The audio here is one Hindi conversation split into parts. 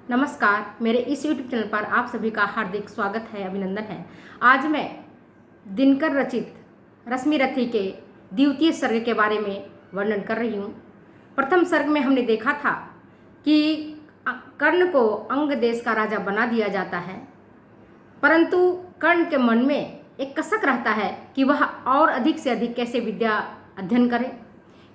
नमस्कार, मेरे इस YouTube चैनल पर आप सभी का हार्दिक स्वागत है, अभिनंदन है। आज मैं दिनकर रचित रश्मि रथी के द्वितीय सर्ग के बारे में वर्णन कर रही हूँ। प्रथम सर्ग में हमने देखा था कि कर्ण को अंग देश का राजा बना दिया जाता है, परंतु कर्ण के मन में एक कसक रहता है कि वह और अधिक से अधिक कैसे विद्या अध्ययन करे,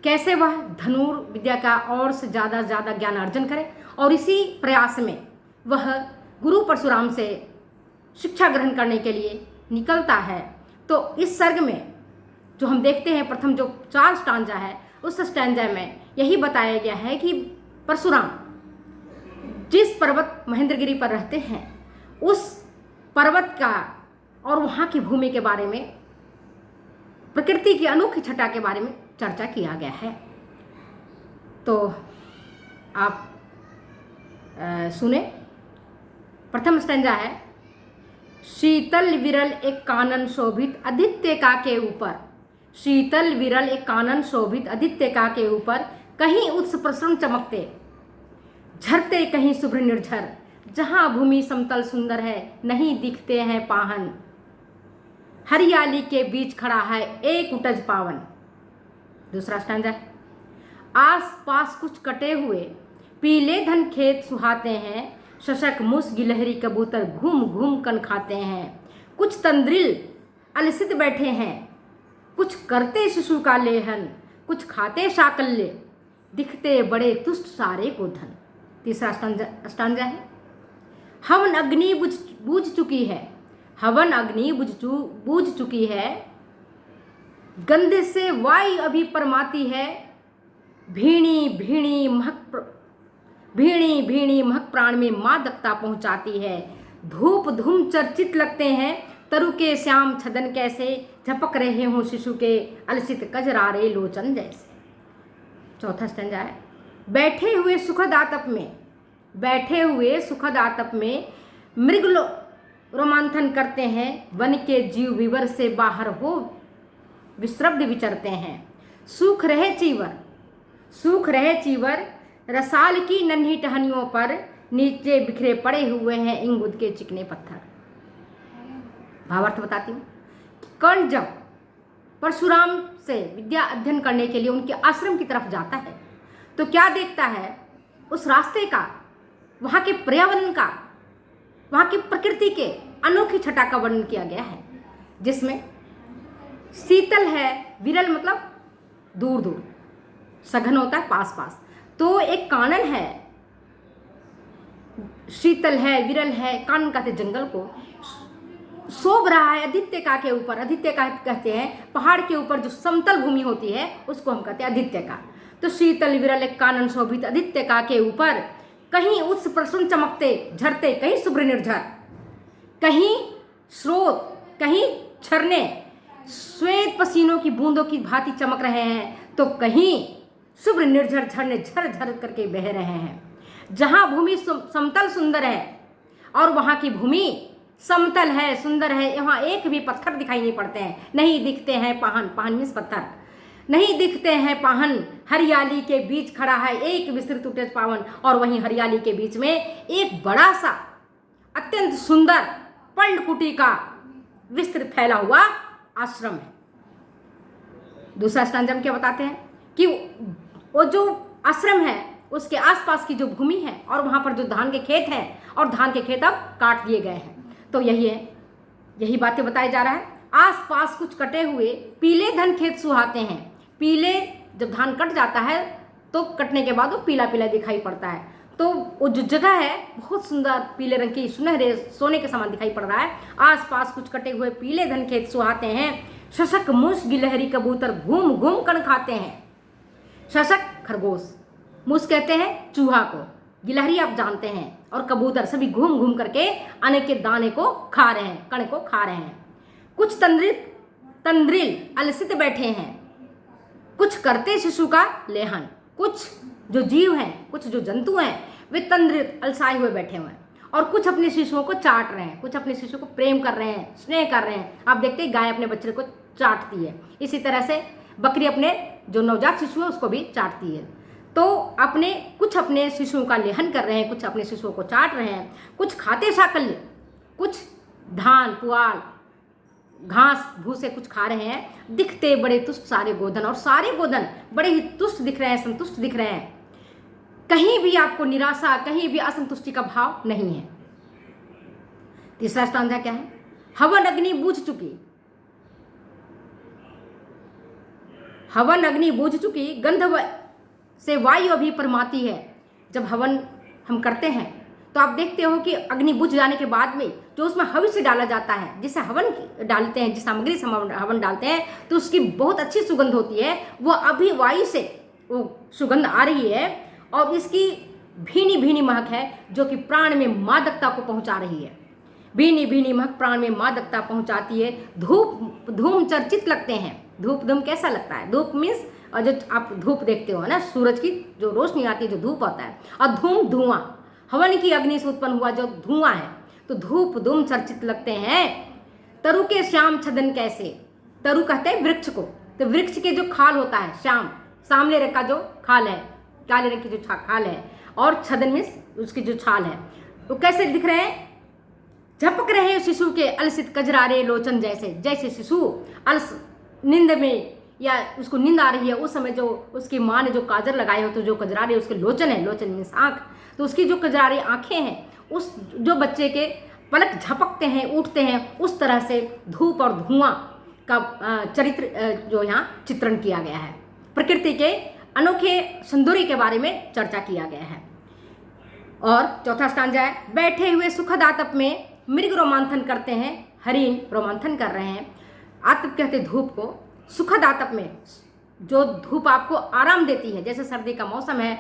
कैसे वह धनुर्विद्या का और से ज़्यादा ज्ञान अर्जन करे, और इसी प्रयास में वह गुरु परशुराम से शिक्षा ग्रहण करने के लिए निकलता है। तो इस सर्ग में जो हम देखते हैं, प्रथम जो 4 स्टांजा है, उस स्टांजा में यही बताया गया है कि परशुराम जिस पर्वत महेंद्रगिरी पर रहते हैं, उस पर्वत का और वहाँ की भूमि के बारे में, प्रकृति की अनोखी छटा के बारे में चर्चा किया गया है। तो आप सुने। प्रथम स्टैंजा है, शीतल विरल एक कानन शोभित आदित्य का के ऊपर, शीतल विरल एक कानन शोभित आदित्य का के ऊपर, कहीं उत्स प्रसन्न चमकते, झरते कहीं शुभ्र निर्झर, जहां भूमि समतल सुंदर है, नहीं दिखते हैं पाहन, हरियाली के बीच खड़ा है एक उटज पावन। दूसरा स्टैंजा है, आस पास कुछ कटे हुए पीले धन खेत सुहाते हैं, शशक मूस गिलहरी कबूतर घूम घूम कन खाते हैं, कुछ तंद्रिल अलसित बैठे हैं, कुछ करते शिशु का लेहन, कुछ खाते शाकल्य, दिखते बड़े तुष्ट सारे को धन। तीसरा स्टांजा है, हवन अग्नि बूझ चुकी है, हवन अग्नि बूझ चुकी है, गंधे से वायु अभी परमाती है, भीणी भीणी महक प्राण में मादकता पहुंचाती है, धूप धूम चर्चित लगते हैं, तरु के श्याम छदन कैसे, झपक रहे हों शिशु के अलसित कजरारे लोचन जैसे। चौथा स्टैंजा है, बैठे हुए सुखद आतप में मृग रोमांथन करते हैं, वन के जीव विवर से बाहर हो विश्रब्ध विचरते हैं, सूख रहे चीवर रसाल की नन्ही टहनियों पर, नीचे बिखरे पड़े हुए हैं इंगुद के चिकने पत्थर। भावार्थ बताती हूँ। कर्ण जब परशुराम से विद्या अध्ययन करने के लिए उनके आश्रम की तरफ जाता है, तो क्या देखता है, उस रास्ते का, वहाँ के पर्यावरण का, वहाँ की प्रकृति के अनोखी छटा का वर्णन किया गया है, जिसमें शीतल है, विरल मतलब दूर दूर, सघन होता है पास पास, तो एक कानन है, शीतल है, विरल है, कानन कहते जंगल को, शोभ रहा है आदित्य का के ऊपर। आदित्य का कहते हैं पहाड़ के ऊपर जो समतल भूमि होती है, उसको हम कहते हैं आदित्य का। तो शीतल विरल एक कानन शोभित आदित्य का के ऊपर, कहीं उत्स प्रसन्न चमकते झरते, कहीं शुभ्र निर्झर, कहीं स्रोत, कहीं झरने श्वेत पसीनों की बूंदों की भांति चमक रहे हैं, तो कहीं शुभ्र निर्झर झरने झर झर करके बह रहे हैं। जहाँ भूमि समतल सुंदर है, और वहाँ की भूमि समतल है, सुंदर है, यहाँ एक भी पत्थर दिखाई नहीं पड़ते हैं, नहीं दिखते हैं पाहन, पाहन मीन्स पत्थर, नहीं दिखते हैं पाहन, हरियाली के बीच खड़ा है एक विस्तृत उटज पावन, और वहीं हरियाली के बीच में एक बड़ा सा अत्यंत सुंदर पर्णकुटी का विस्तृत फैला हुआ आश्रम है। दूसरा स्टांजा में क्या बताते हैं कि वो जो आश्रम है, उसके आसपास की जो भूमि है, और वहाँ पर जो धान के खेत हैं, और धान के खेत अब काट दिए गए हैं। तो यही बातें बताया जा रहा है। आसपास कुछ कटे हुए पीले धन खेत सुहाते हैं। पीले, जब धान कट जाता है तो कटने के बाद वो पीला पीला दिखाई पड़ता है, तो वो जो जगह है बहुत सुंदर पीले रंग की, सुनहरे सोने के समान दिखाई पड़ रहा है। आसपास कुछ कटे हुए पीले धन खेत सुहाते हैं, शशक मूस गिलहरी कबूतर घूम घूम कण खाते हैं। शशक खरगोश, मूस कहते हैं चूहा को, गिलहरी आप जानते हैं, और कबूतर, सभी घूम घूम करके अन्न के दाने को खा रहे हैं, कण को खा रहे हैं। कुछ तंद्रिल अलसित बैठे हैं, कुछ करते शिशु का लेहन, कुछ जो जीव हैं, कुछ जो जंतु हैं, वे तंद्रित अलसाए हुए बैठे हुए हैं, और कुछ अपने शिशुओं को चाट रहे हैं, कुछ अपने शिशु को प्रेम कर रहे हैं, स्नेह कर रहे हैं। आप देखते हैं गाय अपने बच्चे को चाटती है, इसी तरह से बकरी अपने जो नवजात शिशु है उसको भी चाटती है। तो कुछ अपने शिशुओं का लेहन कर रहे हैं, कुछ अपने शिशुओं को चाट रहे हैं, कुछ खाते साकल्य, कुछ धान पुआल घास भूसे कुछ खा रहे हैं। दिखते बड़े तुष्ट सारे गोधन, और सारे गोधन बड़े ही तुष्ट दिख रहे हैं, संतुष्ट दिख रहे हैं। कहीं भी आपको निराशा, कहीं भी असंतुष्टि का भाव नहीं है। तीसरा स्टांजा क्या है? हवन अग्नि बूझ चुकी, हवन अग्नि बूझ चुकी, गंध से वायु अभी परमाती है। जब हवन हम करते हैं तो आप देखते हो कि अग्नि बुझ जाने के बाद में जो उसमें हविष्य डाला जाता है, जिसे हवन डालते हैं, जिस सामग्री से हवन डालते हैं, तो उसकी बहुत अच्छी सुगंध होती है। वो अभी वायु से वो सुगंध आ रही है और इसकी भीनी भीनी महक है जो कि प्राण में मादकता को पहुंचा रही है। भीनी भीनी महक प्राण में मादकता पहुंचाती है। धूप धूम चर्चित लगते हैं। धूप धूम कैसा लगता है? धूप मीन्स, और जो आप धूप देखते हो ना, सूरज की जो रोशनी आती है, जो धूप आता है, और धूम धुआं, हवन की अग्नि से उत्पन्न हुआ जो धुआं है, तो धूप धूम चर्चित लगते हैं। तरु के श्याम छदन कैसे, तरु कहते हैं वृक्ष को, तो वृक्ष के जो खाल होता है, श्याम सामने रंग का जो खाल है, काले रंग की जो खाल है, और छदन मीन्स उसकी जो छाल है, वो कैसे दिख रहे हैं? झपक रहे हैं शिशु के अलसित कजरारे लोचन जैसे। जैसे शिशु अलस नींद में, या उसको नींद आ रही है, उस समय जो उसकी माँ ने जो काजर लगाए हो, तो जो कजरारे उसके लोचन है, लोचन मीन्स आँख, तो उसकी जो कजरारी आँखें हैं, उस जो बच्चे के पलक झपकते हैं, उठते हैं, उस तरह से धूप और धुआं का चरित्र जो यहाँ चित्रण किया गया है। प्रकृति के अनोखे संदूरी के बारे में चर्चा किया गया है। और चौथा स्टांजा है, बैठे हुए सुखद आतप में मृग रोमांथन करते हैं, हरिण रोमांथन कर रहे हैं। आतप कहते हैं धूप को। सुखद आतप में जो धूप आपको आराम देती है, जैसे सर्दी का मौसम है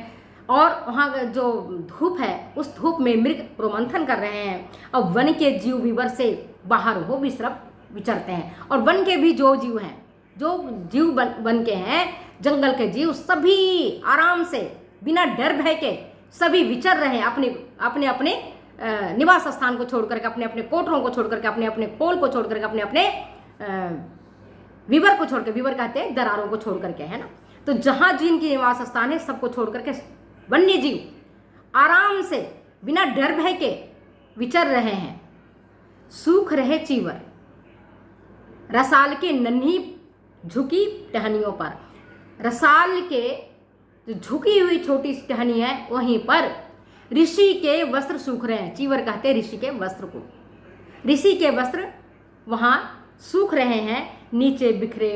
और वहाँ जो धूप है, उस धूप में मृग रोमंथन कर रहे हैं। और वन के जीव विवर से बाहर वो भी सिर्फ विचरते हैं। और वन के भी जो जीव हैं, जो जीव बन के हैं, जंगल के जीव, सभी आराम से बिना डर भय के सभी विचर रहे हैं, अपने अपने निवास स्थान को छोड़ करके, अपने अपने कोठरों को छोड़ करके, अपने अपने खोल को छोड़ करके, अपने अपने विवर को छोड़ के, विवर कहते हैं दरारों को छोड़ करके, है ना। तो जहाँ जिनकी निवास स्थान है, सबको छोड़ करके वन्य जीव आराम से बिना डर भय के विचर रहे हैं। सूख रहे चीवर रसाल के नन्ही झुकी टहनियों पर। रसाल के जो झुकी हुई छोटी टहनी है, वहीं पर ऋषि के वस्त्र सूख रहे हैं। चीवर कहते हैं ऋषि के वस्त्र को। ऋषि के वस्त्र वहाँ सूख रहे हैं। नीचे बिखरे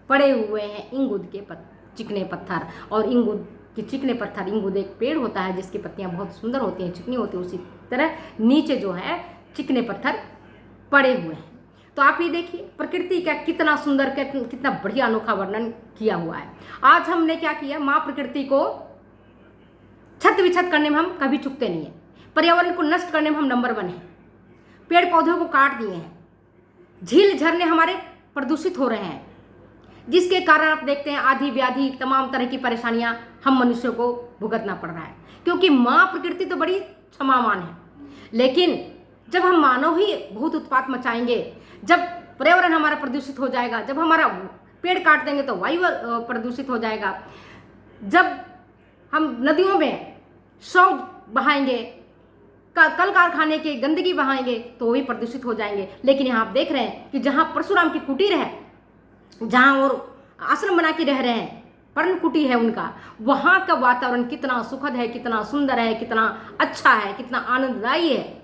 पड़े हुए हैं इंगुद के चिकने पत्थर। और इंगुद के चिकने पत्थर, इंगुद एक पेड़ होता है जिसकी पत्तियां बहुत सुंदर होती हैं, चिकनी होती है, उसी तरह नीचे जो है चिकने पत्थर पड़े हुए हैं। तो आप ये देखिए प्रकृति का कितना सुंदर, कितना बढ़िया अनोखा वर्णन किया हुआ है। आज हमने क्या किया, माँ प्रकृति को छत विछत करने में हम कभी चुकते नहीं है। पर्यावरण को नष्ट करने में हम नंबर 1 हैं। पेड़ पौधों को काट दिए हैं। झील झरने हमारे प्रदूषित हो रहे हैं, जिसके कारण आप देखते हैं आधी व्याधि, तमाम तरह की परेशानियां हम मनुष्यों को भुगतना पड़ रहा है। क्योंकि माँ प्रकृति तो बड़ी क्षमावान है, लेकिन जब हम मानव ही बहुत उत्पात मचाएंगे, जब पर्यावरण हमारा प्रदूषित हो जाएगा, जब हमारा पेड़ काट देंगे तो वायु प्रदूषित हो जाएगा, जब हम नदियों में शौच बहाएंगे, कल कारखाने की गंदगी बहाएंगे, तो भी प्रदूषित हो जाएंगे। लेकिन यहाँ आप देख रहे हैं कि जहाँ परशुराम की कुटीर है, जहाँ और आश्रम बना के रह रहे हैं, पर्ण कुटी है उनका, वहाँ का वातावरण कितना सुखद है, कितना सुंदर है, कितना अच्छा है, कितना आनंददायी है।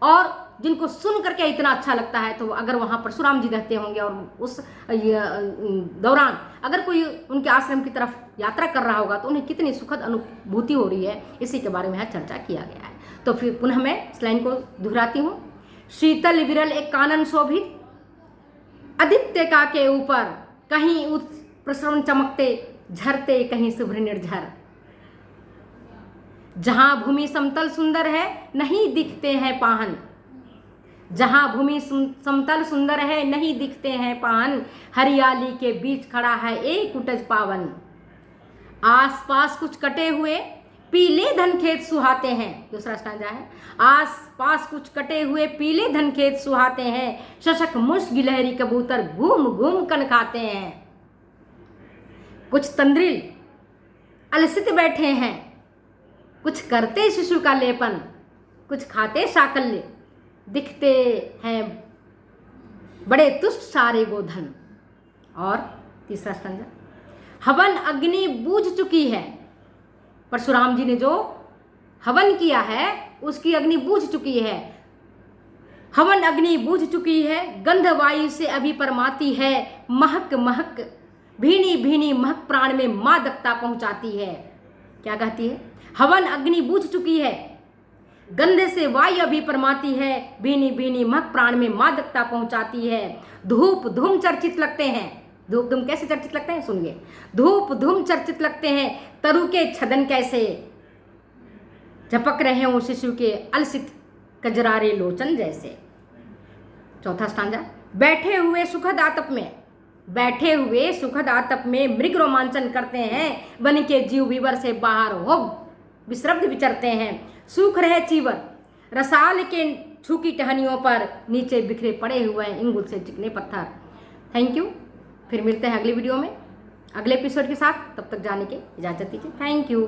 और जिनको सुन करके इतना अच्छा लगता है, तो अगर वहाँ परशुराम जी रहते होंगे और उस दौरान अगर कोई उनके आश्रम की तरफ यात्रा कर रहा होगा, तो उन्हें कितनी सुखद अनुभूति हो रही है, इसी के बारे में यहाँ चर्चा किया गया है। तो फिर पुनः मैं इस लाइन को दोहराती हूँ। शीतल विरल एक कानन शोभित, आदित्य का के ऊपर कहीं प्रसन्न चमकते झरते, कहीं शुभ्र निर्झर। जहां भूमि समतल सुंदर है, नहीं दिखते हैं पाहन। जहां भूमि समतल सुंदर है, नहीं दिखते हैं पाहन। हरियाली के बीच खड़ा है एक उटज पावन। आसपास कुछ कटे हुए पीले धन खेत सुहाते हैं। दूसरा स्टांजा है, आस पास कुछ कटे हुए पीले धन खेत सुहाते हैं। शशक मुश्क गिलहरी कबूतर घूम घूम कन खाते हैं। कुछ तंद्रिल अलसित बैठे हैं, कुछ करते शिशु का लेपन, कुछ खाते साकल्य, दिखते हैं बड़े तुष्ट सारे गोधन। और तीसरा स्टंजा, हवन अग्नि बूझ चुकी है, परशुराम जी ने जो हवन किया है उसकी अग्नि बूझ चुकी है। हवन अग्नि बूझ चुकी है, गंध वायु से अभी परमाती है, महक महक भीनी भीनी महक प्राण में मादकता पहुंचाती है। क्या कहती है? हवन अग्नि बूझ चुकी है, गंध से वायु अभी परमाती है, भीनी भीनी महक प्राण में मादकता पहुंचाती है। धूप धूम चर्चित लगते हैं, धूप धूम कैसे चर्चित लगते हैं सुनिए। धूप धूम चर्चित लगते हैं, तरु के छदन कैसे झपक रहे हो शिशु के अलसित कजरारे लोचन जैसे। चौथा स्टांजा, बैठे हुए सुखद आतप में, बैठे हुए सुखद आतप में मृग रोमांचन करते हैं, वन के जीव विवर से बाहर हो विश्रब्ध विचरते हैं। सूख रहे चीवर रसाल के छूकी टहनियों पर, नीचे बिखरे पड़े हुए इंगुल से चिकने पत्थर। Thank you. फिर मिलते हैं अगली वीडियो में अगले एपिसोड के साथ। तब तक जाने की इजाज़त दीजिए। Thank you.